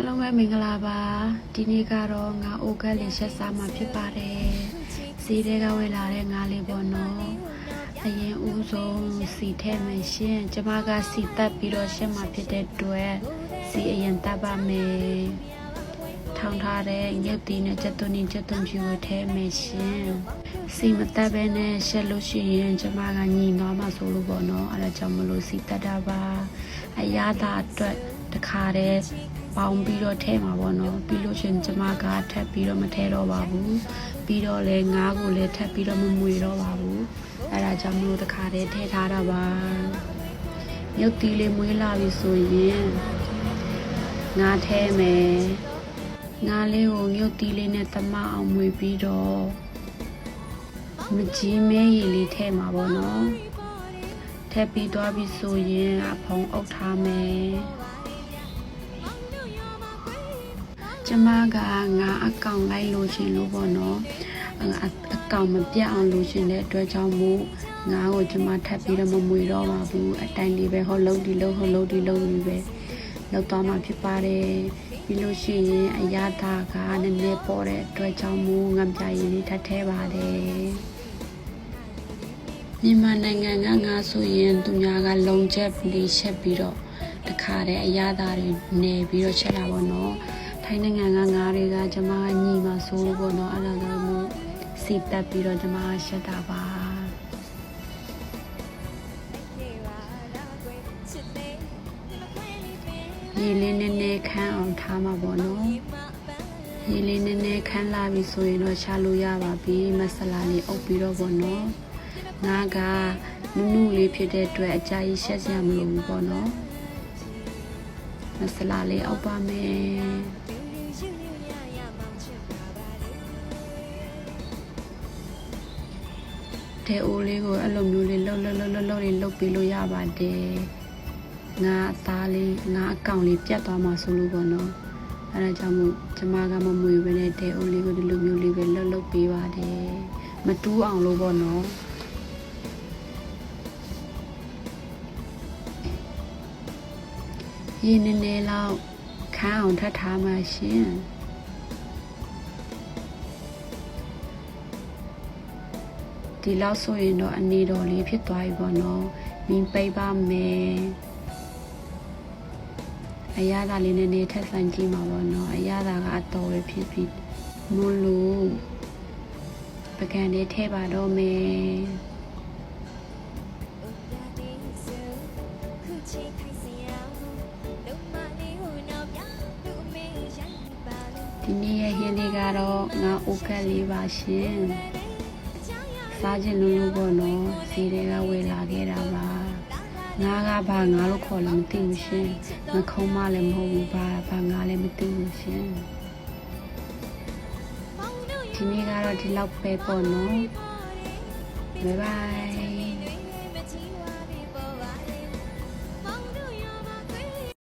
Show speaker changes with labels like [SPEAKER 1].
[SPEAKER 1] လုံးပဲမင်္ဂလာပါဒီနေ့ကတော့ငါအိုကက်လေးရှက်စားမှာဖြစ်ပါတယ်စီတဲကဝယ်လာတဲ့ငါလေးပေါ့နော်အရင်ဦးဆုံးစီထဲမှာရှင်ကျမကစီတက်ပြီးတော့ရှက်မှာဖြစ်တဲ့အတွက်စီအရင်တက်ပါမယ်ထောင်ထားတဲ့ညက်တီနဲ့ချက်သွင်းဖြူကိုထဲမှာရှင်စီမတက်ပဲနဲ့ရှက်လို့ရှိရင်ကျမကညီသွားမှာဆိုလို့ပေါ့နော်အဲ့ဒါကြောင့်မလို့စီတက်တာပါအရသာအတွက်တခါတည်းပေါင်းပြီးတော့ထဲမှာပေါ့နော်ပြီးလို့ရှင်ကျမကထပ်ပြီးတော့မထဲတော့ပါဘူးပြီးတော့လဲငါးကိုလည်းထပ်ပြီးတော့မမွေတော့ပါဘူးအဲ့ဒါကြောင့်မလို့တခါတည်းထဲထားတာပါမြုပ်တီးလေးမွေးလာပြီဆိုရင်ငါထဲမယ်ငါလေးကိုမြုပ်တီးလေးနဲ့သမအောင်မွေပြီးတော့မကြီးမဲရည်လေးထဲမှာပေါ့နော်ထပ်ပြီးသွားပြီဆိုရင်အဖုံးအုပ်ထားမယ်ကျမကငါအကောင်လိုက်လို့ရှင်လို့ပေါ့နော်အကောင်မပြတ်အောင်လို့ရှင်တဲ့အတွက်ကြောင့်မို့ငါကိုကျမထပ်ပြီးတော့မမွေတော့ပါဘူးအတိုင်းလေးပဲဟောလုံးဒီလုံးဟောလုံးဒီလုံးကြီးပဲလောက်သွားမှဖြစ်ပါတယ်ပြီးလို့ရှိရင်အရသာကနည်းနည်းပေါ်တဲ့အတွက်ကြောင့်မို့ငါပြရည်လေးထပ်ထဲပါတယ်မြန်မာနိုင်ငံကငါဆိုရင်သူများကလုံချက်လေးချက်ပြီးတော့တခါတည်းအရသာတွေနေပြီးတော့ချက်လာပေါ့နော်ထိုင်းနိုင်ငံကငါးတွေကကျမကညီမဆိုးလို့ပေါ့နော်အဲ့လိုမျိုးစီတက်ပြီးတော့ကျမကရှက်တာပါရေလေးနည်းနည်းခန်းအောင်ထားမှာပေါ့နော်ရေလေးနည်းနည်းခန်းလာပြီဆိုရင်တော့ရှာလို့ရပါပြီမဆလာလေးအုပ်ပြီးတော့ပေါ့နော်ငါကနုနုလေးဖြစ်တဲ့အတွက်အကြာကြီးရှက်စရာမလိုဘူးပေါ့နော်မဆလာလေးအုပ်ပါမယ်တဲ့အိုးလေးကိုအဲ့လိုမျိုးလေးလှုပ်ပြီးလို့ရပါတယ်ငါအသားလေးငါအကောင်လေးပြတ်သွားမှာဆိုလို့ပေါ့နော်အဲ့ဒါကြောင့်မို့ကျမကမမွေပဲနဲ့တဲ့အိုးလေးကိုဒီလိုမျိုးလေးပဲလှုပ်ပေးပါတယ်မတူးအောင်လို့ပေါ့နော်ရေနည်းနည်းလောက်ခန်းအောင်ထပ်ထားမှရှင်ဒီလောက်ဆိုရင်တော့အနေတော်လေးဖြစ်သွားပြီပေါ့နော်မင်းပိတ်ပါမယ်အရသာလေးနည်းနည်းထပ်ဆိုင်ကြည့်မှာပေါ့နော်အရသာကအတော်ပဲဖြစ်ပြီးမလို့ပကံလေးထည့်ပါတော့မယ်ဒီနေ့ရဲ့ဟင်းလေးကတော့ငါအိုကက်လေးပါရှင်စားခြင်းလို့ပေါ့နော်စီတွေကဝယ်လာခဲ့တာပါငါကဘာငါလို့ခေါ်လို့မသိဘူးရှင်ငခုံးမလည်းမဟုတ်ဘူးဘာငါလည်းမသိဘူးရှင်ဒီနေ့ကတော့ဒီလောက်ပဲပေါ့နော်ဘိုင်ဘိုင်